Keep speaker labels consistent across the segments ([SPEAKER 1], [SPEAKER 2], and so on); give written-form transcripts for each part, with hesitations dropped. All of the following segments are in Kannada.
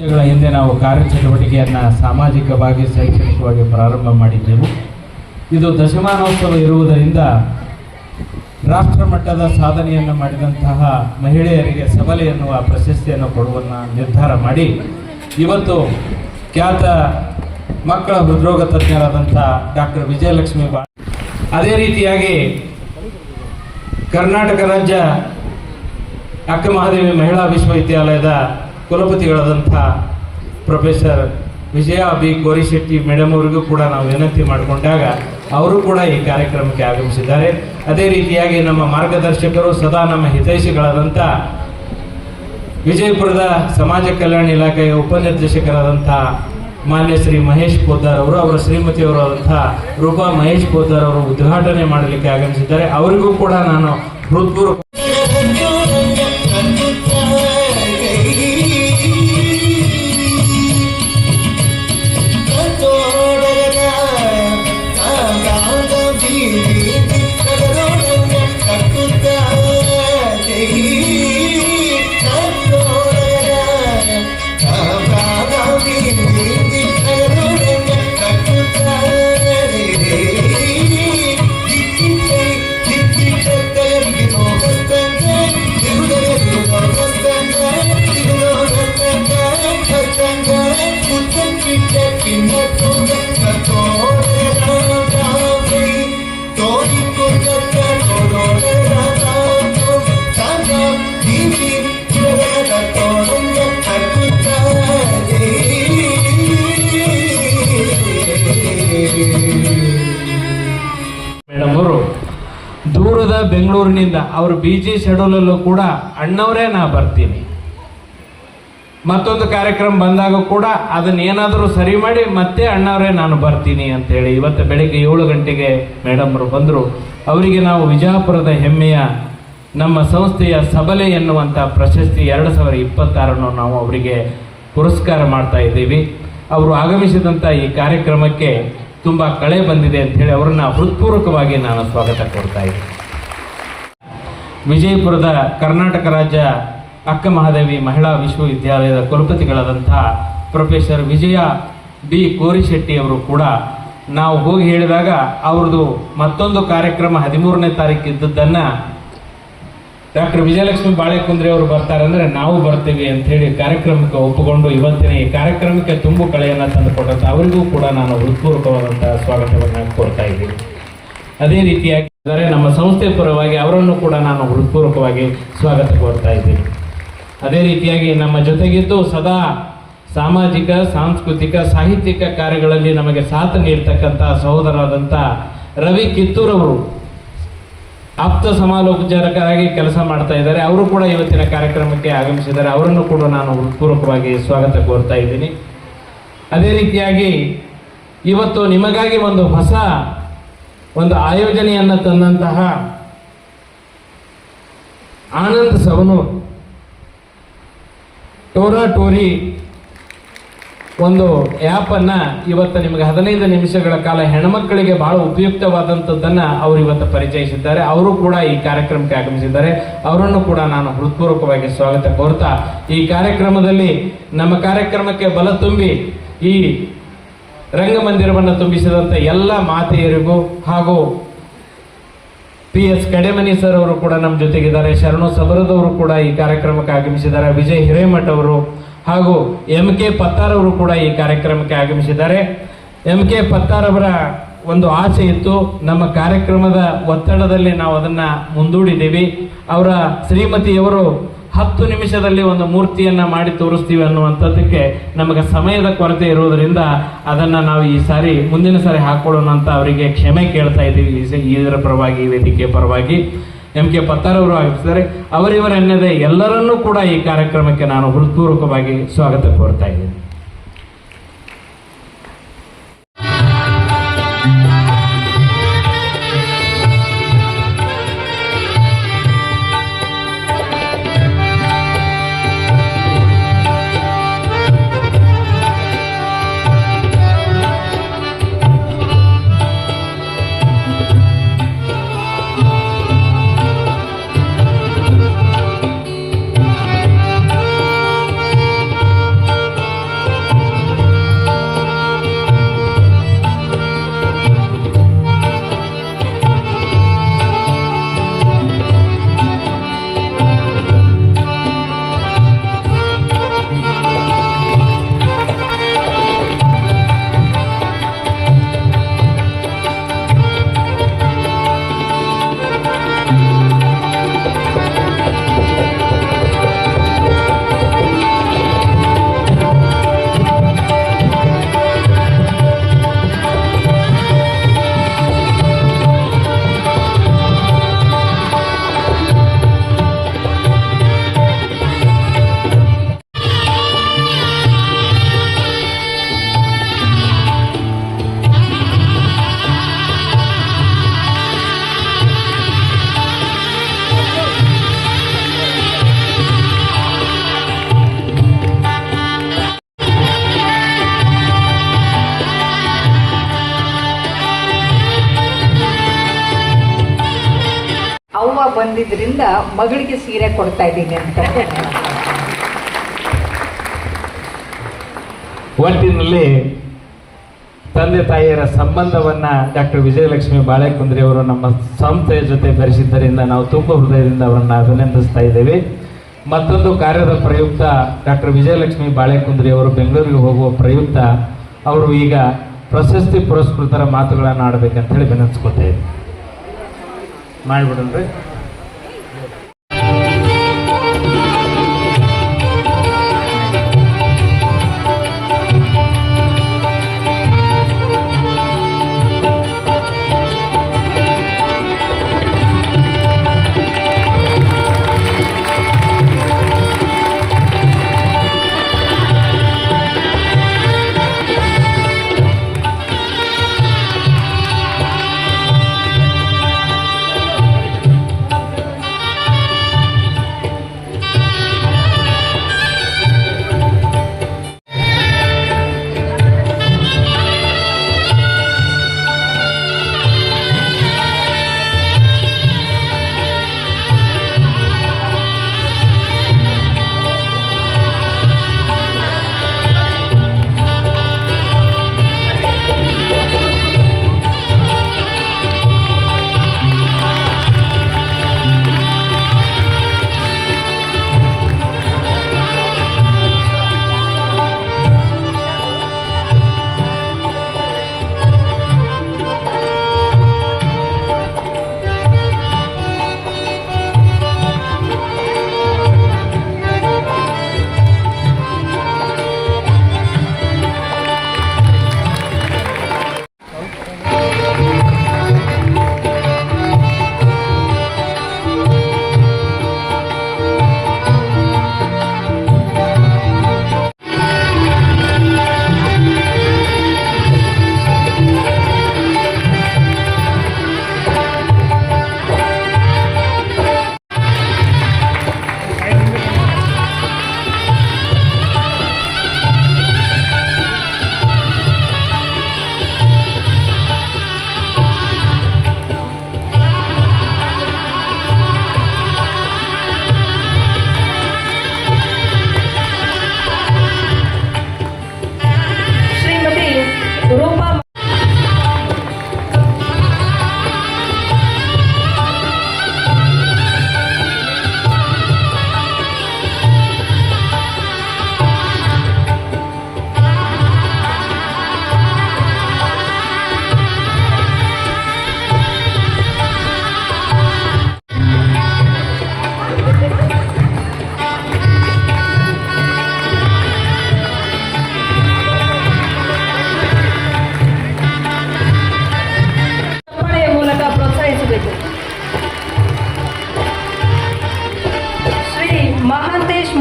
[SPEAKER 1] ವರ್ಷಗಳ ಹಿಂದೆ ನಾವು ಕಾರ್ಯಚಟುವಟಿಕೆಯನ್ನು ಸಾಮಾಜಿಕವಾಗಿ ಶೈಕ್ಷಣಿಕವಾಗಿ ಪ್ರಾರಂಭ ಮಾಡಿದ್ದೆವು. ಇದು ದಶಮಾನೋತ್ಸವ ಇರುವುದರಿಂದ ರಾಷ್ಟ್ರ ಮಟ್ಟದ ಸಾಧನೆಯನ್ನು ಮಾಡಿದಂತಹ ಮಹಿಳೆಯರಿಗೆ ಸಬಲೆ ಎನ್ನುವ ಪ್ರಶಸ್ತಿಯನ್ನು ಕೊಡುವನ್ನ ನಿರ್ಧಾರ ಮಾಡಿ ಇವತ್ತು ಖ್ಯಾತ ಮಕ್ಕಳ ಹೃದ್ರೋಗ ತಜ್ಞರಾದಂಥ ಡಾಕ್ಟರ್ ವಿಜಯಲಕ್ಷ್ಮಿ ಅದೇ ರೀತಿಯಾಗಿ ಕರ್ನಾಟಕ ರಾಜ್ಯ ಅಕ್ಕ ಮಹಾದೇವಿ ಮಹಿಳಾ ವಿಶ್ವವಿದ್ಯಾಲಯದ ಕುಲಪತಿಗಳಾದಂಥ ಪ್ರೊಫೆಸರ್ ವಿಜಯ ಬಿ ಕೋರಿಶೆಟ್ಟಿ ಮೇಡಮ್ ಅವರಿಗೂ ಕೂಡ ನಾವು ವಿನಂತಿ ಮಾಡಿಕೊಂಡಾಗ ಅವರು ಕೂಡ ಈ ಕಾರ್ಯಕ್ರಮಕ್ಕೆ ಆಗಮಿಸಿದ್ದಾರೆ. ಅದೇ ರೀತಿಯಾಗಿ ನಮ್ಮ ಮಾರ್ಗದರ್ಶಕರು ಸದಾ ನಮ್ಮ ಹಿತೈಷಿಗಳಾದಂಥ ವಿಜಯಪುರದ ಸಮಾಜ ಕಲ್ಯಾಣ ಇಲಾಖೆಯ ಉಪನಿರ್ದೇಶಕರಾದಂಥ ಮಾನ್ಯ ಶ್ರೀ ಮಹೇಶ್ ಪೋದ್ದಾರ್ ಅವರು, ಅವರ ಶ್ರೀಮತಿಯವರಾದಂಥ ರೂಪಾ ಮಹೇಶ್ ಪೋದ್ದಾರ್ ಅವರು ಉದ್ಘಾಟನೆ ಮಾಡಲಿಕ್ಕೆ ಆಗಮಿಸಿದ್ದಾರೆ. ಅವರಿಗೂ ಕೂಡ ನಾನು ಹೃತ್ಪೂರ್ವಕ ದೂರದ ಬೆಂಗಳೂರಿನಿಂದ ಅವರು ಬಿಜಿ ಶೆಡ್ಯೂಲಲ್ಲೂ ಕೂಡ ಅಣ್ಣವರೇ ನಾ ಬರ್ತೀನಿ, ಮತ್ತೊಂದು ಕಾರ್ಯಕ್ರಮ ಬಂದಾಗ ಕೂಡ ಅದನ್ನ ಏನಾದರೂ ಸರಿ ಮಾಡಿ ಮತ್ತೆ ಅಣ್ಣವರೇ ನಾನು ಬರ್ತೀನಿ ಅಂತೇಳಿ ಇವತ್ತು ಬೆಳಿಗ್ಗೆ 7 ಗಂಟೆಗೆ ಮೇಡಮ್ ಅವರು ಬಂದರು. ಅವರಿಗೆ ನಾವು ವಿಜಯಪುರದ ಹೆಮ್ಮೆಯ ನಮ್ಮ ಸಂಸ್ಥೆಯ ಸಬಲೆ ಎನ್ನುವಂಥ ಪ್ರಶಸ್ತಿ 2026 ನಾವು ಅವರಿಗೆ ಪುರಸ್ಕಾರ ಮಾಡ್ತಾ ಇದ್ದೀವಿ. ಅವರು ಆಗಮಿಸಿದಂಥ ಈ ಕಾರ್ಯಕ್ರಮಕ್ಕೆ ತುಂಬ ಕಳೆ ಬಂದಿದೆ ಅಂಥೇಳಿ ಅವರನ್ನು ಹೃತ್ಪೂರ್ವಕವಾಗಿ ನಾನು ಸ್ವಾಗತ ಕೊಡ್ತಾ ಇದ್ದೀನಿ. ವಿಜಯಪುರದ ಕರ್ನಾಟಕ ರಾಜ್ಯ ಅಕ್ಕ ಮಹಾದೇವಿ ಮಹಿಳಾ ವಿಶ್ವವಿದ್ಯಾಲಯದ ಕುಲಪತಿಗಳಾದಂಥ ಪ್ರೊಫೆಸರ್ ವಿಜಯ ಬಿ ಕೋರಿಶೆಟ್ಟಿ ಅವರು ಕೂಡ ನಾವು ಹೋಗಿ ಹೇಳಿದಾಗ ಅವ್ರದ್ದು ಮತ್ತೊಂದು ಕಾರ್ಯಕ್ರಮ 13ನೇ ತಾರೀಕು ಇದ್ದದ್ದನ್ನು ಡಾಕ್ಟರ್ ವಿಜಯಲಕ್ಷ್ಮಿ ಬಾಳೆಕುಂದ್ರಿ ಅವರು ಬರ್ತಾರೆ ಅಂದರೆ ನಾವು ಬರ್ತೀವಿ ಅಂಥೇಳಿ ಕಾರ್ಯಕ್ರಮಕ್ಕೆ ಒಪ್ಪಿಕೊಂಡು ಇವತ್ತಿನ ಈ ಕಾರ್ಯಕ್ರಮಕ್ಕೆ ತುಂಬು ಕಳೆಯನ್ನು ತಂದುಕೊಟ್ಟಂಥ ಅವರಿಗೂ ಕೂಡ ನಾನು ಹೃತ್ಪೂರ್ವಕವಾದಂಥ ಸ್ವಾಗತವನ್ನು ಕೋರ್ತಾ ಇದ್ದೀನಿ. ಅದೇ ರೀತಿಯಾಗಿ ನಮ್ಮ ಸಂಸ್ಥೆ ಪರವಾಗಿ ಅವರನ್ನು ಕೂಡ ನಾನು ಹೃತ್ಪೂರ್ವಕವಾಗಿ ಸ್ವಾಗತ ಕೋರ್ತಾ ಇದ್ದೀನಿ. ಅದೇ ರೀತಿಯಾಗಿ ನಮ್ಮ ಜೊತೆಗಿದ್ದು ಸದಾ ಸಾಮಾಜಿಕ, ಸಾಂಸ್ಕೃತಿಕ, ಸಾಹಿತ್ಯಿಕ ಕಾರ್ಯಗಳಲ್ಲಿ ನಮಗೆ ಸಾಥ್ ನೀಡ್ತಕ್ಕಂಥ ಸಹೋದರರಾದಂಥ ರವಿ ಕಿತ್ತೂರವರು ಆಪ್ತ ಸಮಾಲೋಚಕರಾಗಿ ಕೆಲಸ ಮಾಡ್ತಾ ಇದ್ದಾರೆ. ಅವರು ಕೂಡ ಇವತ್ತಿನ ಕಾರ್ಯಕ್ರಮಕ್ಕೆ ಆಗಮಿಸಿದ್ದಾರೆ. ಅವರನ್ನು ಕೂಡ ನಾನು ಹೃತ್ಪೂರ್ವಕವಾಗಿ ಸ್ವಾಗತ ಕೋರ್ತಾ ಇದ್ದೀನಿ. ಅದೇ ರೀತಿಯಾಗಿ ಇವತ್ತು ನಿಮಗಾಗಿ ಒಂದು ಆಯೋಜನೆಯನ್ನು ತಂದಂತಹ ಆನಂದ್ ಸವನೂರ್ ಟೋರಾ ಟೋರಿ ಒಂದು ಆ್ಯಪನ್ನು ಇವತ್ತು ನಿಮಗೆ 15 ನಿಮಿಷಗಳ ಕಾಲ ಹೆಣ್ಮಕ್ಕಳಿಗೆ ಬಹಳ ಉಪಯುಕ್ತವಾದಂಥದ್ದನ್ನು ಅವರು ಇವತ್ತು ಪರಿಚಯಿಸಿದ್ದಾರೆ. ಅವರು ಕೂಡ ಈ ಕಾರ್ಯಕ್ರಮಕ್ಕೆ ಆಗಮಿಸಿದ್ದಾರೆ. ಅವರನ್ನು ಕೂಡ ನಾನು ಹೃತ್ಪೂರ್ವಕವಾಗಿ ಸ್ವಾಗತ ಕೋರ್ತಾ ಈ ಕಾರ್ಯಕ್ರಮದಲ್ಲಿ ನಮ್ಮ ಕಾರ್ಯಕ್ರಮಕ್ಕೆ ಬಲ ತುಂಬಿ ಈ ರಂಗಮಂದಿರವನ್ನು ತುಂಬಿಸಿದಂಥ ಎಲ್ಲ ಮಾತೆಯರಿಗೂ ಹಾಗೂ PS ಕಡೆಮನಿ ಸರ್ ಅವರು ಕೂಡ ನಮ್ಮ ಜೊತೆಗಿದ್ದಾರೆ. ಶರಣು ಸಬರದವರು ಕೂಡ ಈ ಕಾರ್ಯಕ್ರಮಕ್ಕೆ ಆಗಮಿಸಿದ್ದಾರೆ. ವಿಜಯ್ ಹಿರೇಮಠ್ ಅವರು ಹಾಗೂ MK ಪತ್ತಾರ್ ಅವರು ಕೂಡ ಈ ಕಾರ್ಯಕ್ರಮಕ್ಕೆ ಆಗಮಿಸಿದ್ದಾರೆ. MK ಪತ್ತಾರ್ ಅವರ ಒಂದು ಆಸೆ ಇತ್ತು, ನಮ್ಮ ಕಾರ್ಯಕ್ರಮದ ಒತ್ತಡದಲ್ಲಿ ನಾವು ಅದನ್ನು ಮುಂದೂಡಿದ್ದೀವಿ. ಅವರ ಶ್ರೀಮತಿಯವರು 10 ನಿಮಿಷದಲ್ಲಿ ಒಂದು ಮೂರ್ತಿಯನ್ನು ಮಾಡಿ ತೋರಿಸ್ತೀವಿ ಅನ್ನುವಂಥದ್ದಕ್ಕೆ ನಮಗೆ ಸಮಯದ ಕೊರತೆ ಇರುವುದರಿಂದ ಅದನ್ನು ನಾವು ಈ ಸಾರಿ ಮುಂದಿನ ಸಾರಿ ಹಾಕ್ಕೊಳ್ಳೋಣ ಅಂತ ಅವರಿಗೆ ಕ್ಷಮೆ ಕೇಳ್ತಾ ಇದ್ದೀವಿ. ಇದರ ಪರವಾಗಿ, ವೇದಿಕೆ ಪರವಾಗಿ MK ಪತ್ತಾರ್ ಅವರು ಆಗಿರ್ತಾರೆ. ಅವರಿವರೆನ್ನದೇ ಎಲ್ಲರನ್ನೂ ಕೂಡ ಈ ಕಾರ್ಯಕ್ರಮಕ್ಕೆ ನಾನು ಹೃತ್ಪೂರ್ವಕವಾಗಿ ಸ್ವಾಗತ ಕೋರ್ತಾ ಇದ್ದೀನಿ.
[SPEAKER 2] ಬಂದಿದ್ರಿಂದ ಮಗಳಿಗೆ ಸೀರೆ ಕೊಡ್ತಾ ಇದ್ದೀನಿ ಅಂತ.
[SPEAKER 1] ಒಟ್ಟಿನಲ್ಲಿ ತಂದೆ ತಾಯಿಯರ ಸಂಬಂಧವನ್ನು ಡಾಕ್ಟರ್ ವಿಜಯಲಕ್ಷ್ಮಿ ಬಾಳೆಕುಂದ್ರಿ ಅವರು ನಮ್ಮ ಸಂಸ್ಥೆಯ ಜೊತೆ ಬೆರೆಸಿದ್ದರಿಂದ ನಾವು ತುಂಬ ಹೃದಯದಿಂದ ಅವರನ್ನು ಅಭಿನಂದಿಸ್ತಾ ಇದ್ದೇವೆ. ಮತ್ತೊಂದು ಕಾರ್ಯದ ಪ್ರಯುಕ್ತ ಡಾಕ್ಟರ್ ವಿಜಯಲಕ್ಷ್ಮಿ ಬಾಳೆಕುಂದ್ರಿ ಅವರು ಬೆಂಗಳೂರಿಗೆ ಹೋಗುವ ಪ್ರಯುಕ್ತ ಅವರು ಈಗ ಪ್ರಶಸ್ತಿ ಪುರಸ್ಕೃತರ ಮಾತುಗಳನ್ನು ಆಡಬೇಕಂತ ಹೇಳಿ ವಿನಂತಿಸ್ಕೊತಾ ಇದ್ದೀವಿ. ಮಾಡಿಬಿಡಲ್ರಿ.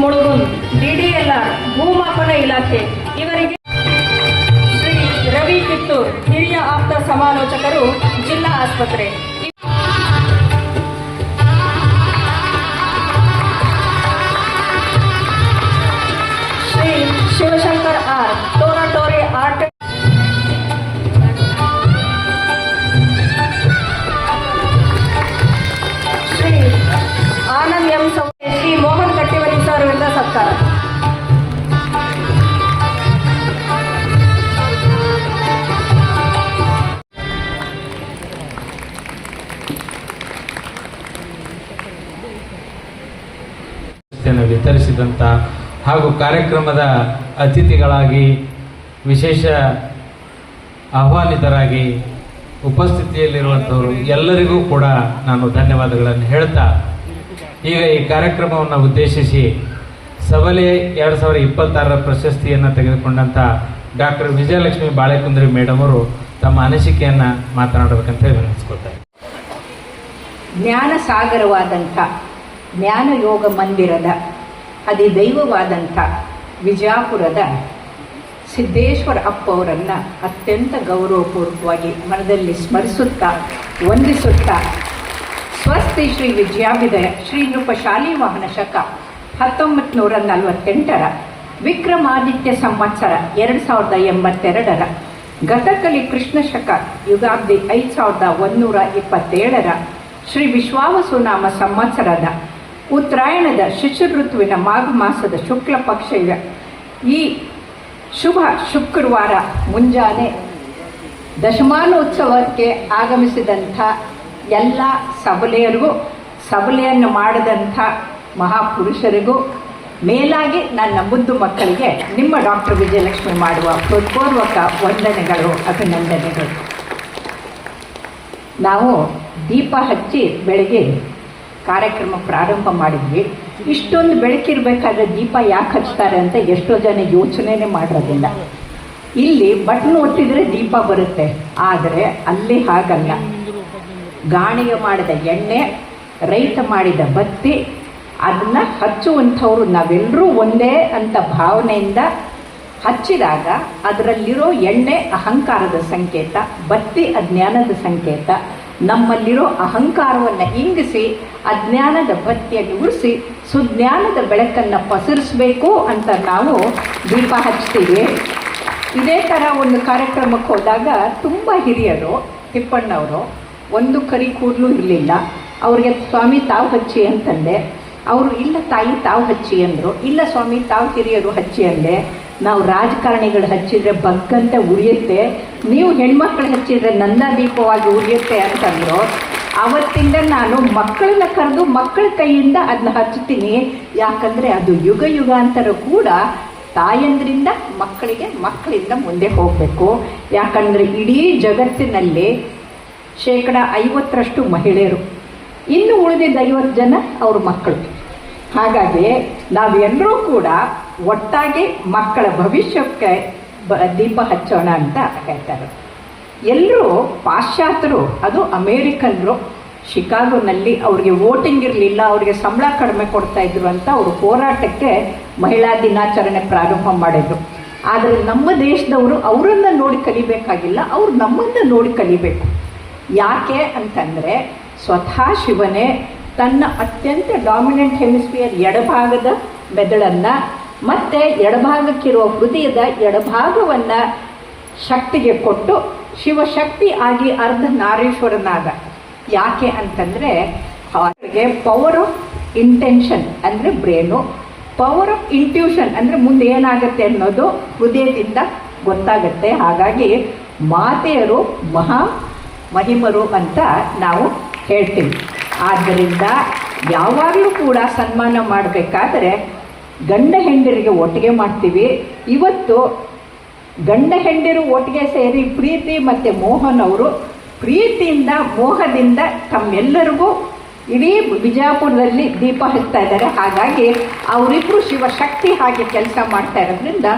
[SPEAKER 2] ಮುಳುಗುನ್ DDLR ಭೂಮಾಪನ ಇಲಾಖೆ ಇವರಿಗೆ ಶ್ರೀ ರವಿ ಕಿತ್ತೂರ್ ಹಿರಿಯ ಆಪ್ತ ಸಮಾಲೋಚಕರು ಜಿಲ್ಲಾ ಆಸ್ಪತ್ರೆ ಶ್ರೀ ಶಿವಶಂಕರ್ ಆರ್ ಟೋರಾಟೋರಿ ಆರ್ಟ್ ಶ್ರೀ ಆನಂದ್ ಎಂ ಶ್ರೀ ಮೋಹನ್ ಕಟ್ಟಿವರಿ ಸರ್ ವಿರುದ್ಧ ಸತ್ಕಾರ
[SPEAKER 1] ವಿತರಿಸಿದಂಥ ಹಾಗೂ ಕಾರ್ಯಕ್ರಮದ ಅತಿಥಿಗಳಾಗಿ ವಿಶೇಷ ಆಹ್ವಾನಿತರಾಗಿ ಉಪಸ್ಥಿತಿಯಲ್ಲಿರುವಂಥವರು ಎಲ್ಲರಿಗೂ ಕೂಡ ನಾನು ಧನ್ಯವಾದಗಳನ್ನು ಹೇಳ್ತಾ ಈಗ ಈ ಕಾರ್ಯಕ್ರಮವನ್ನು ಉದ್ದೇಶಿಸಿ ಸಬಲೆ 2026 ಪ್ರಶಸ್ತಿಯನ್ನು ತೆಗೆದುಕೊಂಡಂಥ ಡಾಕ್ಟರ್ ವಿಜಯಲಕ್ಷ್ಮಿ ಬಾಳೆಕುಂದ್ರಿ ಮೇಡಮ್ ಅವರು ತಮ್ಮ ಅನಿಸಿಕೆಯನ್ನು ಮಾತನಾಡಬೇಕಂತ ವಿನಂತಿಸ್ಕೊಳ್ತಾರೆ.
[SPEAKER 2] ಜ್ಞಾನ ಸಾಗರವಾದಂಥ ಜ್ಞಾನ ಯೋಗ ಮಂದಿರದ ಅಧಿದೈವವಾದಂಥ ವಿಜಾಪುರದ ಸಿದ್ದೇಶ್ವರ ಅಪ್ಪ ಅವರನ್ನು ಅತ್ಯಂತ ಗೌರವಪೂರ್ವಕವಾಗಿ ಮನದಲ್ಲಿ ಸ್ಮರಿಸುತ್ತಾ ವಂದಿಸುತ್ತಾ ಸ್ವಸ್ತಿ ಶ್ರೀ ವಿದ್ಯಾವಿದಯ ಶ್ರೀ ನೃಪಶಾಲಿ ವಾಹನ ಶಕ 1948 ವಿಕ್ರಮಾದಿತ್ಯ ಸಂವತ್ಸರ 2082 ಗತಕಲಿ ಕೃಷ್ಣ ಶಕ ಯುಗಾಬ್ದಿ 5127
[SPEAKER 3] ಶ್ರೀ ವಿಶ್ವಾವಸು ನಾಮ ಸಂವತ್ಸರದ ಉತ್ತರಾಯಣದ ಶಿಶಿರ ಋತುವಿನ ಮಾಘ ಮಾಸದ ಶುಕ್ಲ ಪಕ್ಷದ ಈ ಶುಭ ಶುಕ್ರವಾರ ಮುಂಜಾನೆ ದಶಮಾನೋತ್ಸವಕ್ಕೆ ಆಗಮಿಸಿದಂಥ ಎಲ್ಲ ಸಬಲೆಯರಿಗೂ, ಸಬಲೆಯನ್ನು ಮಾಡಿದಂಥ ಮಹಾಪುರುಷರಿಗೂ, ಮೇಲಾಗಿ ನನ್ನ ಮುದ್ದು ಮಕ್ಕಳಿಗೆ ನಿಮ್ಮ ಡಾಕ್ಟರ್ ವಿಜಯಲಕ್ಷ್ಮಿ ಮಾಡುವ ಹೃತ್ಪೂರ್ವಕ ವಂದನೆಗಳು, ಅಭಿನಂದನೆಗಳು. ನಾವು ದೀಪ ಹಚ್ಚಿ ಬೆಳಗ್ಗೆ ಕಾರ್ಯಕ್ರಮ ಪ್ರಾರಂಭ ಮಾಡಿದ್ವಿ. ಇಷ್ಟೊಂದು ಬೆಳಕಿರಬೇಕಾದ್ರೆ ದೀಪ ಯಾಕೆ ಹಚ್ತಾರೆ ಅಂತ ಎಷ್ಟೋ ಜನ ಯೋಚನೆನೇ ಮಾಡೋದಿಲ್ಲ. ಇಲ್ಲಿ ಬಟನ್ ಒತ್ತಿದ್ರೆ ದೀಪ ಬರುತ್ತೆ, ಆದರೆ ಅಲ್ಲಿ ಹಾಗಲ್ಲ. ಗಾಣಿಗೆ ಮಾಡಿದ ಎಣ್ಣೆ, ರೈತ ಮಾಡಿದ ಬತ್ತಿ, ಅದನ್ನು ಹಚ್ಚುವಂಥವ್ರು ನಾವೆಲ್ಲರೂ ಒಂದೇ ಅಂತ ಭಾವನೆಯಿಂದ ಹಚ್ಚಿದಾಗ ಅದರಲ್ಲಿರೋ ಎಣ್ಣೆ ಅಹಂಕಾರದ ಸಂಕೇತ, ಬತ್ತಿ ಅಜ್ಞಾನದ ಸಂಕೇತ. ನಮ್ಮಲ್ಲಿರೋ ಅಹಂಕಾರವನ್ನು ಇಂಗಿಸಿ ಅಜ್ಞಾನದ ಬತ್ತಿಯನ್ನು ಉರಿಸಿ ಸುಜ್ಞಾನದ ಬೆಳಕನ್ನು ಪಸರಿಸಬೇಕು ಅಂತ ನಾವು ದೀಪ ಹಚ್ತೀವಿ. ಇದೇ ಥರ ಒಂದು ಕಾರ್ಯಕ್ರಮಕ್ಕೆ ಹೋದಾಗ ತುಂಬ ಹಿರಿಯರು, ತಿಪ್ಪಣ್ಣವರು, ಒಂದು ಕರಿ ಕೂದಲು ಇರಲಿಲ್ಲ. ಅವ್ರಿಗೆ ಸ್ವಾಮಿ ತಾವು ಹಚ್ಚಿ ಅಂತಂದೆ. ಅವರು ಇಲ್ಲ ತಾಯಿ ತಾವು ಹಚ್ಚಿ ಅಂದರು. ಇಲ್ಲ ಸ್ವಾಮಿ ತಾವು ಹಿರಿಯರು ಹಚ್ಚಿ ಅಂದೆ. ನಾವು ರಾಜಕಾರಣಿಗಳು ಹಚ್ಚಿದರೆ ಬಗ್ಗಂತ ಉರಿಯುತ್ತೆ, ನೀವು ಹೆಣ್ಮಕ್ಳು ಹಚ್ಚಿದರೆ ನಂದ ದೀಪವಾಗಿ ಉರಿಯುತ್ತೆ ಅಂತಂದರು. ಆವತ್ತಿಂದ ನಾನು ಮಕ್ಕಳನ್ನ ಕರೆದು ಮಕ್ಕಳ ಕೈಯಿಂದ ಅದನ್ನ ಹಚ್ತೀನಿ. ಯಾಕಂದರೆ ಅದು ಯುಗ ಯುಗಾಂತರ ಕೂಡ ತಾಯಂದ್ರಿಂದ ಮಕ್ಕಳಿಗೆ, ಮಕ್ಕಳಿಂದ ಮುಂದೆ ಹೋಗಬೇಕು. ಯಾಕಂದರೆ ಇಡೀ ಜಗತ್ತಿನಲ್ಲಿ 50% ಮಹಿಳೆಯರು, ಇನ್ನು ಉಳಿದಿದ್ದ 50 ಜನ ಅವ್ರ ಮಕ್ಕಳು. ಹಾಗಾಗಿ ನಾವೆಲ್ಲರೂ ಕೂಡ ಒಟ್ಟಾಗಿ ಮಕ್ಕಳ ಭವಿಷ್ಯಕ್ಕೆ ದೀಪ ಹಚ್ಚೋಣ ಅಂತ ಹೇಳ್ತಾರೆ. ಎಲ್ಲರೂ ಪಾಶ್ಚಾತ್ಯರು, ಅದು ಅಮೇರಿಕನ್ರು, ಶಿಕಾಗೋನಲ್ಲಿ ಅವ್ರಿಗೆ ವೋಟಿಂಗ್ ಇರಲಿಲ್ಲ, ಅವ್ರಿಗೆ ಸಂಬಳ ಕಡಿಮೆ ಕೊಡ್ತಾಯಿದ್ರು ಅಂತ ಅವರು ಹೋರಾಟಕ್ಕೆ ಮಹಿಳಾ ದಿನಾಚರಣೆ ಪ್ರಾರಂಭ ಮಾಡಿದರು. ಆದರೆ ನಮ್ಮ ದೇಶದವರು ಅವರನ್ನು ನೋಡಿ ಕಲಿಬೇಕಾಗಿಲ್ಲ, ಅವ್ರು ನಮ್ಮನ್ನು ನೋಡಿ ಕಲಿಬೇಕು. ಯಾಕೆ ಅಂತಂದರೆ ಸ್ವತಃ ಶಿವನೇ ತನ್ನ ಅತ್ಯಂತ ಡಾಮಿನೆಂಟ್ ಹೆಮಿಸ್ಫಿಯರ್ ಎಡಭಾಗದ ಮೆದುಳನ್ನು ಮತ್ತು ಎಡಭಾಗಕ್ಕಿರುವ ಹೃದಯದ ಎಡಭಾಗವನ್ನು ಶಕ್ತಿಗೆ ಕೊಟ್ಟು ಶಿವಶಕ್ತಿ ಆಗಿ ಅರ್ಧ ನಾರೀಶ್ವರನಾದ. ಯಾಕೆ ಅಂತಂದರೆ ಅವರಿಗೆ ಪವರ್ ಆಫ್ ಇಂಟೆನ್ಷನ್ ಅಂದರೆ ಬ್ರೇನು, ಪವರ್ ಆಫ್ ಇಂಟ್ಯೂಷನ್ ಅಂದರೆ ಮುಂದೆ ಏನಾಗುತ್ತೆ ಅನ್ನೋದು ಹೃದಯದಿಂದ ಗೊತ್ತಾಗುತ್ತೆ. ಹಾಗಾಗಿ ಮಾತೆಯರು ಮಹಿಮರು ಅಂತ ನಾವು ಹೇಳ್ತೀವಿ. ಆದ್ದರಿಂದ ಯಾವಾಗಲೂ ಕೂಡ ಸನ್ಮಾನ ಮಾಡಬೇಕಾದ್ರೆ ಗಂಡ ಹೆಂಡರಿಗೆ ಒಟ್ಟಿಗೆ ಮಾಡ್ತೀವಿ. ಇವತ್ತು ಗಂಡ ಹೆಂಡರು ಒಟ್ಟಿಗೆ ಸೇರಿ ಪ್ರೀತಿ ಮತ್ತು ಮೋಹನ್ ಅವರು ಪ್ರೀತಿಯಿಂದ ಮೋಹದಿಂದ ತಮ್ಮೆಲ್ಲರಿಗೂ ಇಡೀ ಬಿಜಾಪುರದಲ್ಲಿ ದೀಪ ಹಚ್ತಾ ಇದ್ದಾರೆ. ಹಾಗಾಗಿ ಅವರಿಬ್ಬರು ಶಿವಶಕ್ತಿ ಹಾಗೆ ಕೆಲಸ ಮಾಡ್ತಾ ಇರೋದ್ರಿಂದ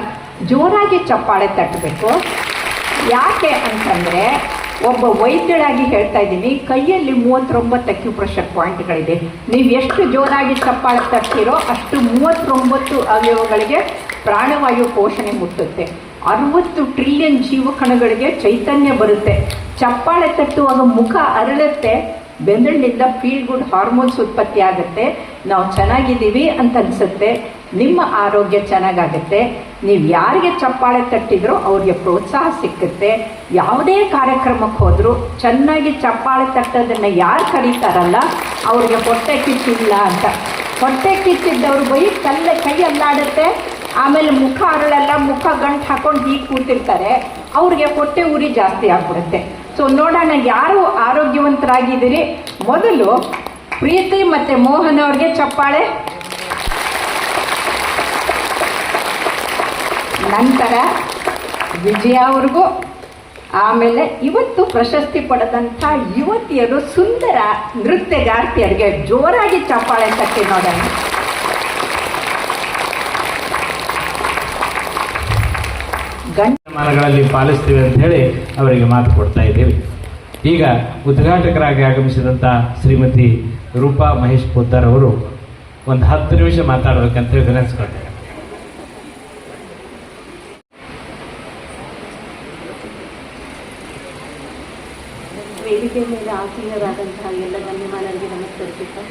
[SPEAKER 3] ಜೋರಾಗಿ ಚಪ್ಪಾಳೆ ತಟ್ಟಬೇಕು. ಯಾಕೆ ಅಂತಂದರೆ ಒಬ್ಬ ವೈದ್ಯರಾಗಿ ಹೇಳ್ತಾ ಇದ್ದೀನಿ, ಕೈಯಲ್ಲಿ 39 ಅಕ್ಯುಪ್ರೆಷರ್ ಪಾಯಿಂಟ್ಗಳಿದೆ. ನೀವು ಎಷ್ಟು ಜೋರಾಗಿ ಚಪ್ಪಾಳೆ ತಟ್ತೀರೋ ಅಷ್ಟು 39 ಅವಯವಗಳಿಗೆ ಪ್ರಾಣವಾಯು ಪೋಷಣೆ ಮುಟ್ಟುತ್ತೆ. 60 ಟ್ರಿಲಿಯನ್ ಜೀವಕಣಗಳಿಗೆ ಚೈತನ್ಯ ಬರುತ್ತೆ. ಚಪ್ಪಾಳೆ ತಟ್ಟುವಾಗ ಮುಖ ಅರಳುತ್ತೆ, ಬೆಂದಳಿನಿಂದ ಫೀಲ್ ಗುಡ್ ಹಾರ್ಮೋನ್ಸ್ ಉತ್ಪತ್ತಿ ಆಗುತ್ತೆ. ನಾವು ಚೆನ್ನಾಗಿದ್ದೀವಿ ಅಂತ ಅನಿಸುತ್ತೆ, ನಿಮ್ಮ ಆರೋಗ್ಯ ಚೆನ್ನಾಗಾಗುತ್ತೆ. ನೀವು ಯಾರಿಗೆ ಚಪ್ಪಾಳೆ ತಟ್ಟಿದ್ರೋ ಅವ್ರಿಗೆ ಪ್ರೋತ್ಸಾಹ ಸಿಕ್ಕುತ್ತೆ. ಯಾವುದೇ ಕಾರ್ಯಕ್ರಮಕ್ಕೆ ಹೋದರೂ ಚೆನ್ನಾಗಿ ಚಪ್ಪಾಳೆ ತಟ್ಟೋದನ್ನು ಯಾರು ಕರೀತಾರಲ್ಲ ಅವ್ರಿಗೆ ಹೊಟ್ಟೆ ಕಿಚ್ಚಿಲ್ಲ ಅಂತ. ಹೊಟ್ಟೆ ಕಿಚ್ಚಿದ್ದವ್ರು ಬೈ ಕೈ ಅಲ್ಲಾಡುತ್ತೆ, ಆಮೇಲೆ ಮುಖ ಅರಳಲ್ಲ, ಮುಖ ಗಂಟು ಹಾಕೊಂಡು ಹೀಗೆ ಕೂತಿರ್ತಾರೆ, ಅವ್ರಿಗೆ ಹೊಟ್ಟೆ ಉರಿ ಜಾಸ್ತಿ ಆಗ್ಬಿಡುತ್ತೆ. ಸೊ ನೋಡೋಣ ಯಾರು ಆರೋಗ್ಯವಂತರಾಗಿದ್ದೀರಿ. ಮೊದಲು ಪ್ರೀತಿ ಮತ್ತು ಮೋಹನ್ ಅವ್ರಿಗೆ ಚಪ್ಪಾಳೆ, ನಂತರ ವಿಜಯ ಅವ್ರಿಗೂ, ಆಮೇಲೆ ಇವತ್ತು ಪ್ರಶಸ್ತಿ ಪಡೆದಂಥ ಯುವತಿಯರು ಸುಂದರ ನೃತ್ಯಗಾರ್ತಿಯರಿಗೆ ಜೋರಾಗಿ ಚಪ್ಪಾಳೆ ತಟ್ಟಿ ನೋಡೋಣ.
[SPEAKER 1] ಗಂಟಮಾನಗಳಲ್ಲಿ ಪಾಲಿಸ್ತೀವಿ ಅಂತ ಹೇಳಿ ಅವರಿಗೆ ಮಾತು ಕೊಡ್ತಾ ಇದ್ದೀವಿ. ಈಗ ಉದ್ಘಾಟಕರಾಗಿ ಆಗಮಿಸಿದಂಥ ಶ್ರೀಮತಿ ರೂಪಾ ಮಹೇಶ್ ಪೋದ್ದಾರ್ ಅವರು ಒಂದು 10 ನಿಮಿಷ ಮಾತಾಡಬೇಕಂತ ವಿನಂತಿಸ್ಕೊಳ್ತಾರೆ.
[SPEAKER 4] ವೇದಿಕೆ ಮೇಲೆ ಆಸೀನರಾದಂತಹ ಎಲ್ಲ ಗಣ್ಯಮಾನರಿಗೆ ನಮಸ್ಕರಿಸುತ್ತಾ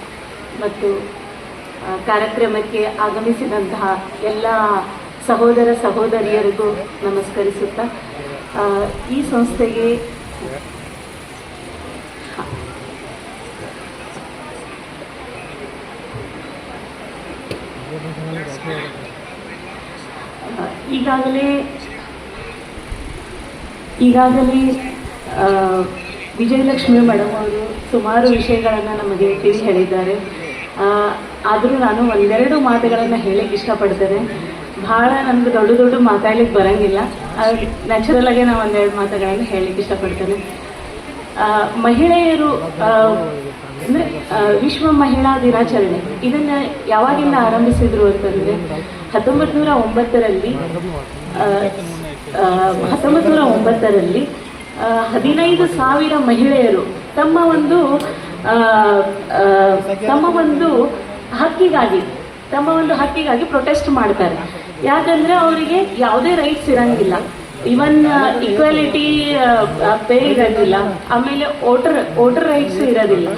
[SPEAKER 4] ಮತ್ತು ಕಾರ್ಯಕ್ರಮಕ್ಕೆ ಆಗಮಿಸಿದಂತಹ ಎಲ್ಲ ಸಹೋದರ ಸಹೋದರಿಯರಿಗೂ ನಮಸ್ಕರಿಸುತ್ತಾ ಈ ಸಂಸ್ಥೆಗೆ ಈಗಾಗಲೇ ವಿಜಯಲಕ್ಷ್ಮಿ ಮೇಡಮ್ ಅವರು ಸುಮಾರು ವಿಷಯಗಳನ್ನು ನಮಗೆ ತಿಳಿ ಹೇಳಿದ್ದಾರೆ. ಆದರೂ ನಾನು ಒಂದೆರಡು ಮಾತುಗಳನ್ನು ಹೇಳಕ್ಕೆ ಇಷ್ಟಪಡ್ತೇನೆ. ಭಾಳ ನನಗೆ ದೊಡ್ಡ ಮಾತಾಡ್ಲಿಕ್ಕೆ ಬರೋಂಗಿಲ್ಲ. ನ್ಯಾಚುರಲಾಗೆ ನಾನು ಒಂದೆರಡು ಮಾತುಗಳನ್ನು ಹೇಳಲಿಕ್ಕೆ ಇಷ್ಟಪಡ್ತೇನೆ. ಮಹಿಳೆಯರು ಅಂದರೆ ವಿಶ್ವ ಮಹಿಳಾ ದಿನಾಚರಣೆ ಇದನ್ನು ಯಾವಾಗಿಂದ ಆರಂಭಿಸಿದ್ರು ಅಂತಂದರೆ 1909ರಲ್ಲಿ 15,000 ಮಹಿಳೆಯರು ತಮ್ಮ ಒಂದು ಹಕ್ಕಿಗಾಗಿ ಪ್ರೊಟೆಸ್ಟ್ ಮಾಡ್ತಾರೆ. ಯಾಕಂದರೆ ಅವರಿಗೆ ಯಾವುದೇ ರೈಟ್ಸ್ ಇರಂಗಿಲ್ಲ. ಇವನ್ ಈಕ್ವಾಲಿಟಿ ಪೇ ಇರೋದಿಲ್ಲ, ಆಮೇಲೆ ವೋಟರ್ ರೈಟ್ಸ್ ಇರೋದಿಲ್ಲ.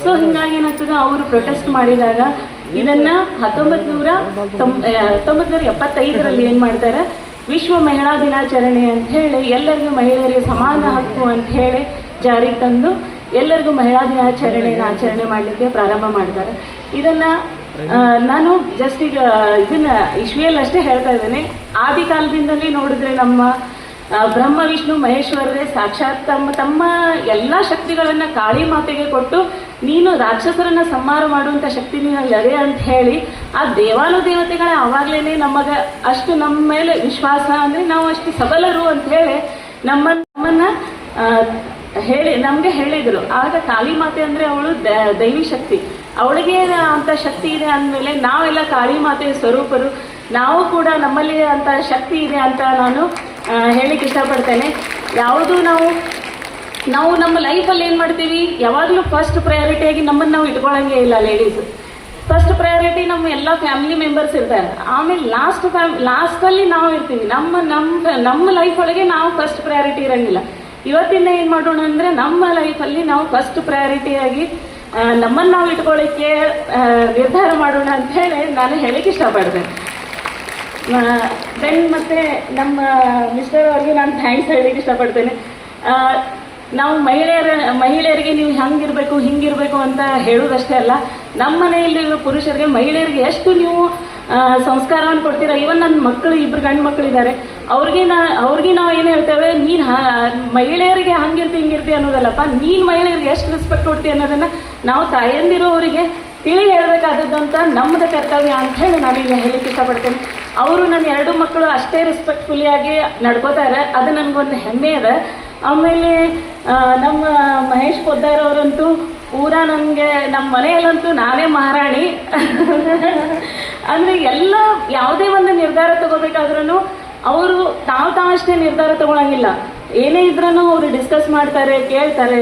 [SPEAKER 4] ಸೊ ಹಿಂಗಾಗಿ ಏನಾಗ್ತದೆ, ಅವರು ಪ್ರೊಟೆಸ್ಟ್ ಮಾಡಿದಾಗ ಇದನ್ನ 1975ರಲ್ಲಿ ಏನು ಮಾಡ್ತಾರೆ, ವಿಶ್ವ ಮಹಿಳಾ ದಿನಾಚರಣೆ ಅಂತ ಹೇಳಿ ಎಲ್ಲರಿಗೂ ಮಹಿಳೆಯರಿಗೆ ಸಮಾನ ಹಕ್ಕು ಅಂತ ಹೇಳಿ ಜಾರಿಗೆ ತಂದು ಎಲ್ಲರಿಗೂ ಮಹಿಳಾ ದಿನಾಚರಣೆಯನ್ನು ಆಚರಣೆ ಮಾಡಲಿಕ್ಕೆ ಪ್ರಾರಂಭ ಮಾಡ್ತಾರೆ. ಇದನ್ನ ನಾನು ಜಸ್ಟ್ ಈಗ ಇದನ್ನ ಇಶ್ವಿಯಲ್ಲಿ ಅಷ್ಟೇ ಹೇಳ್ತಾ ಇದ್ದೇನೆ. ಆದಿ ಕಾಲದಿಂದಲೇ ನೋಡಿದ್ರೆ ನಮ್ಮ ಬ್ರಹ್ಮ ವಿಷ್ಣು ಮಹೇಶ್ವರರೇ ಸಾಕ್ಷಾತ್ ತಮ್ಮ ಎಲ್ಲ ಶಕ್ತಿಗಳನ್ನು ಕಾಳಿ ಮಾತೆಗೆ ಕೊಟ್ಟು ನೀನು ರಾಕ್ಷಸರನ್ನ ಸಂಹಾರ ಮಾಡುವಂಥ ಶಕ್ತಿ ನೀನಲ್ಲದೆ ಅಂತ ಹೇಳಿ ಆ ದೇವಾನುದೇವತೆಗಳ ಆವಾಗಲೇ ನಮಗೆ ಅಷ್ಟು ನಮ್ಮ ಮೇಲೆ ವಿಶ್ವಾಸ, ಅಂದರೆ ನಾವು ಅಷ್ಟು ಸಬಲರು ಅಂತ ಹೇಳಿ ನಮ್ಮನ್ನ ನಮಗೆ ಹೇಳಿದರು. ಆಗ ಕಾಳಿ ಮಾತೆ ಅಂದರೆ ಅವಳು ದೈವಿ ಶಕ್ತಿ, ಅವಳಿಗೆ ಅಂತ ಶಕ್ತಿ ಇದೆ ಅಂದಮೇಲೆ ನಾವೆಲ್ಲ ಕಾಳಿ ಮಾತೆಯ ಸ್ವರೂಪರು, ನಾವು ಕೂಡ ನಮ್ಮಲ್ಲಿ ಅಂತ ಶಕ್ತಿ ಇದೆ ಅಂತ ನಾನು ಹೇಳಲಿಕ್ಕೆ ಇಷ್ಟಪಡ್ತೇನೆ. ಯಾವುದು ನಾವು ನಮ್ಮ ಲೈಫಲ್ಲಿ ಏನು ಮಾಡ್ತೀವಿ, ಯಾವಾಗಲೂ ಫಸ್ಟ್ ಪ್ರಯಾರಿಟಿಯಾಗಿ ನಮ್ಮನ್ನು ನಾವು ಇಟ್ಕೊಳ್ಳೋಂಗೇ ಇಲ್ಲ. ಲೇಡೀಸ್ ಫಸ್ಟ್ ಪ್ರಯಾರಿಟಿ ನಮ್ಮ ಎಲ್ಲ ಫ್ಯಾಮಿಲಿ ಮೆಂಬರ್ಸ್ ಇರ್ತಾರೆ, ಆಮೇಲೆ ಲಾಸ್ಟಲ್ಲಿ ನಾವು ಇರ್ತೀವಿ. ನಮ್ಮ ಲೈಫ್ ಒಳಗೆ ನಾವು ಫಸ್ಟ್ ಪ್ರಯಾರಿಟಿ ಇರೋಂಗಿಲ್ಲ. ಇವತ್ತಿಂದ ಏನು ಮಾಡೋಣ ಅಂದರೆ ನಮ್ಮ ಲೈಫಲ್ಲಿ ನಾವು ಫಸ್ಟ್ ಪ್ರಯಾರಿಟಿಯಾಗಿ ನಮ್ಮನ್ನು ನಾವು ಇಟ್ಕೊಳ್ಳಿಕ್ಕೆ ನಿರ್ಧಾರ ಮಾಡೋಣ ಅಂತ ಹೇಳಿ ನಾನು ಹೇಳಕ್ಕೆ ಇಷ್ಟಪಡ್ತೇನೆ. ದೆನ್ ಮತ್ತೆ ನಮ್ಮ ಮಿಸ್ಟರ್ ಅವ್ರಿಗೆ ನಾನು ಥ್ಯಾಂಕ್ಸ್ ಹೇಳಲಿಕ್ಕೆ ಇಷ್ಟಪಡ್ತೇನೆ. ನಾವು ಮಹಿಳೆಯರಿಗೆ ನೀವು ಹಿಂಗಿರಬೇಕು ಅಂತ ಹೇಳೋದಷ್ಟೇ ಅಲ್ಲ, ನಮ್ಮ ಮನೆಯಲ್ಲಿರುವ ಪುರುಷರಿಗೆ ಮಹಿಳೆಯರಿಗೆ ಎಷ್ಟು ನೀವು ಸಂಸ್ಕಾರವನ್ನು ಕೊಡ್ತೀರಾ. ಇವನ್ ನನ್ನ ಮಕ್ಕಳು 2 ಗಂಡು ಮಕ್ಕಳಿದ್ದಾರೆ, ಅವ್ರಿಗೆ ನಾವು ಏನು ಹೇಳ್ತೇವೆ, ನೀನು ಮಹಿಳೆಯರಿಗೆ ಹಿಂಗಿರ್ತಿ ಅನ್ನೋದಲ್ಲಪ್ಪ, ನೀನು ಮಹಿಳೆಯರಿಗೆ ಎಷ್ಟು ರೆಸ್ಪೆಕ್ಟ್ ಕೊಡ್ತೀವಿ ಅನ್ನೋದನ್ನು ನಾವು ತಾಯಂದಿರೋವರಿಗೆ ತಿಳಿ ಹೇಳಬೇಕಾದದ್ದು ಅಂತ ನಮ್ಮದು ಕರ್ತವ್ಯ ಅಂತ ಹೇಳಿ ನಾನೀಗ ಹೇಳಲಿಕ್ಕೆ ಇಷ್ಟಪಡ್ತೇನೆ. ಅವರು ನನ್ನ 2 ಮಕ್ಕಳು ಅಷ್ಟೇ ರೆಸ್ಪೆಕ್ಟ್ಫುಲ್ಲಿಯಾಗಿ ನಡ್ಕೋತಾರೆ, ಅದು ನನಗೊಂದು ಹೆಮ್ಮೆ ಇದೆ. ಆಮೇಲೆ ನಮ್ಮ ಮಹೇಶ್ ಪೊದ್ದಾರ್ ಅವರಂತೂ ಪೂರಾ ನನಗೆ ನಮ್ಮ ಮನೆಯಲ್ಲಂತೂ ನಾನೇ ಮಹಾರಾಣಿ. ಅಂದರೆ ಯಾವುದೇ ಒಂದು ನಿರ್ಧಾರ ತಗೋಬೇಕಾದ್ರೂ ಅವರು ತಾವಷ್ಟೇ ನಿರ್ಧಾರ ತಗೊಳಂಗಿಲ್ಲ, ಏನೇ ಇದ್ರೂ ಅವರು ಡಿಸ್ಕಸ್ ಮಾಡ್ತಾರೆ, ಕೇಳ್ತಾರೆ.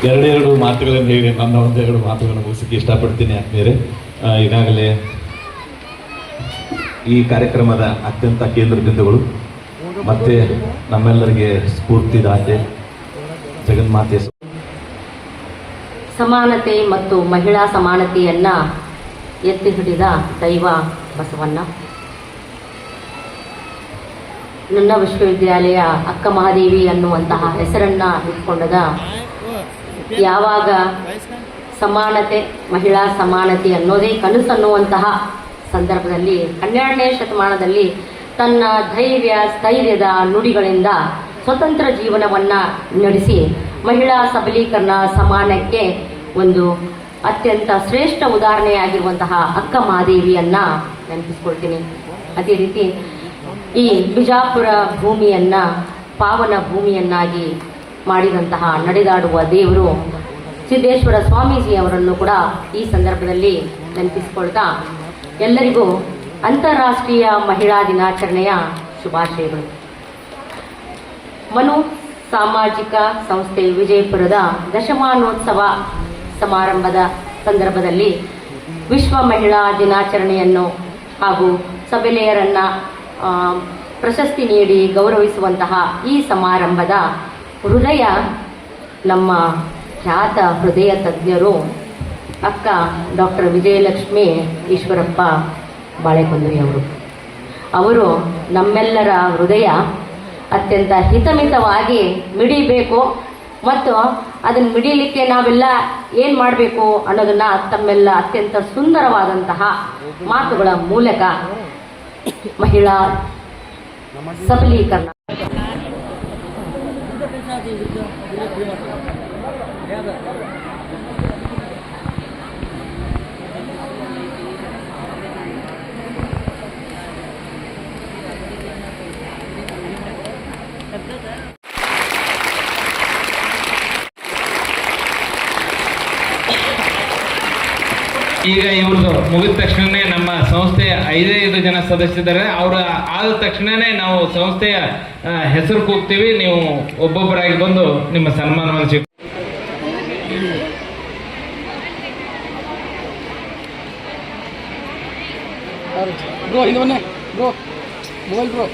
[SPEAKER 5] ಎರಡೆರಡು ಮಾತುಗಳನ್ನು ಹೇಳಿ ನನ್ನ ಒಂದೆರಡು ಮಾತುಗಳನ್ನು ಮುಗಿಸಕ್ಕೆ ಇಷ್ಟಪಡ್ತೀನಿ. ಆದ್ಮೇಲೆ ಈಗಾಗಲೇ ಈ ಕಾರ್ಯಕ್ರಮದ ಅತ್ಯಂತ ಕೇಂದ್ರ ಬಿಂದುಗಳು ಮತ್ತೆ ನಮ್ಮೆಲ್ಲರಿಗೆ ಸ್ಫೂರ್ತಿದಾತೆ ಜಗನ್ಮಾತೆ
[SPEAKER 6] ಸಮಾನತೆ ಮತ್ತು ಮಹಿಳಾ ಸಮಾನತೆಯನ್ನ ಎತ್ತಿ ಹಿಡಿದ ದೈವ ಬಸವಣ್ಣ. ನನ್ನ ವಿಶ್ವವಿದ್ಯಾಲಯ ಅಕ್ಕ ಮಹಾದೇವಿ ಅನ್ನುವಂತಹ ಹೆಸರನ್ನ ಇಟ್ಕೊಂಡದ ಯಾವಾಗ ಸಮಾನತೆ ಮಹಿಳಾ ಸಮಾನತೆ ಅನ್ನೋದೇ ಕನಸು ಅನ್ನುವಂತಹ ಸಂದರ್ಭದಲ್ಲಿ 12ನೇ ಶತಮಾನದಲ್ಲಿ ತನ್ನ ಸ್ಥೈರ್ಯದ ನುಡಿಗಳಿಂದ ಸ್ವತಂತ್ರ ಜೀವನವನ್ನು ನಡೆಸಿ ಮಹಿಳಾ ಸಬಲೀಕರಣ ಸಮಾನಕ್ಕೆ ಒಂದು ಅತ್ಯಂತ ಶ್ರೇಷ್ಠ ಉದಾಹರಣೆಯಾಗಿರುವಂತಹ ಅಕ್ಕ ಮಹಾದೇವಿಯನ್ನ ನೆನಪಿಸ್ಕೊಳ್ತೀನಿ. ಅದೇ ರೀತಿ ಈ ಬಿಜಾಪುರ ಭೂಮಿಯನ್ನ ಪಾವನ ಭೂಮಿಯನ್ನಾಗಿ ಮಾಡಿದಂತಹ ನಡೆದಾಡುವ ದೇವರು ಸಿದ್ದೇಶ್ವರ ಸ್ವಾಮೀಜಿ ಅವರನ್ನು ಕೂಡ ಈ ಸಂದರ್ಭದಲ್ಲಿ ನೆನಪಿಸಿಕೊಳ್ತಾ ಎಲ್ಲರಿಗೂ ಅಂತಾರಾಷ್ಟ್ರೀಯ ಮಹಿಳಾ ದಿನಾಚರಣೆಯ ಶುಭಾಶಯಗಳು. ಮನು ಸಾಮಾಜಿಕ ಸಂಸ್ಥೆ ವಿಜಯಪುರದ ದಶಮಾನೋತ್ಸವ ಸಮಾರಂಭದ ಸಂದರ್ಭದಲ್ಲಿ ವಿಶ್ವ ಮಹಿಳಾ ದಿನಾಚರಣೆಯನ್ನು ಹಾಗೂ ಸಬಲೆಯರನ್ನ ಪ್ರಶಸ್ತಿ ನೀಡಿ ಗೌರವಿಸುವಂತಹ ಈ ಸಮಾರಂಭದ ಹೃದಯ ನಮ್ಮ ಖ್ಯಾತ ಹೃದಯ ತಜ್ಞರು ಅಕ್ಕ ಡಾಕ್ಟರ್ ವಿಜಯಲಕ್ಷ್ಮಿ ಈಶ್ವರಪ್ಪ ಬಾಳೆಕೊಂದರಿಯವರು. ಅವರು ನಮ್ಮೆಲ್ಲರ ಹೃದಯ ಅತ್ಯಂತ ಹಿತಮಿತವಾಗಿ ಮಿಡಿಬೇಕು ಮತ್ತು ಅದನ್ನು ಮಿಡಿಲಿಕ್ಕೆ ನಾವೆಲ್ಲ ಏನು ಮಾಡಬೇಕು ಅನ್ನೋದನ್ನ ತಮ್ಮೆಲ್ಲ ಅತ್ಯಂತ ಸುಂದರವಾದಂತಹ ಮಾತುಗಳ ಮೂಲಕ ಮಹಿಳಾ ಸಬಲೀಕರಣ
[SPEAKER 1] ಈಗ ಇವ್ರದ್ದು ಮುಗಿದ ತಕ್ಷಣನೇ ನಮ್ಮ ಸಂಸ್ಥೆಯ 5 ಜನ ಸದಸ್ಯರಿದ್ದಾರೆ. ಅವರು ಆದ ತಕ್ಷಣನೇ ನಾವು ಸಂಸ್ಥೆಯ ಹೆಸರು ಕೂಗ್ತೀವಿ. ನೀವು ಒಬ್ಬೊಬ್ಬರಾಗಿ ಬಂದು ನಿಮ್ಮ ಸನ್ಮಾನವನ್ನು ಸಿಗ.
[SPEAKER 7] ಬ್ರೋ ಇದು ಮೊನ್ನೆ ಬ್ರೋ ಮೊಬೈಲ್ ಬ್ರೋ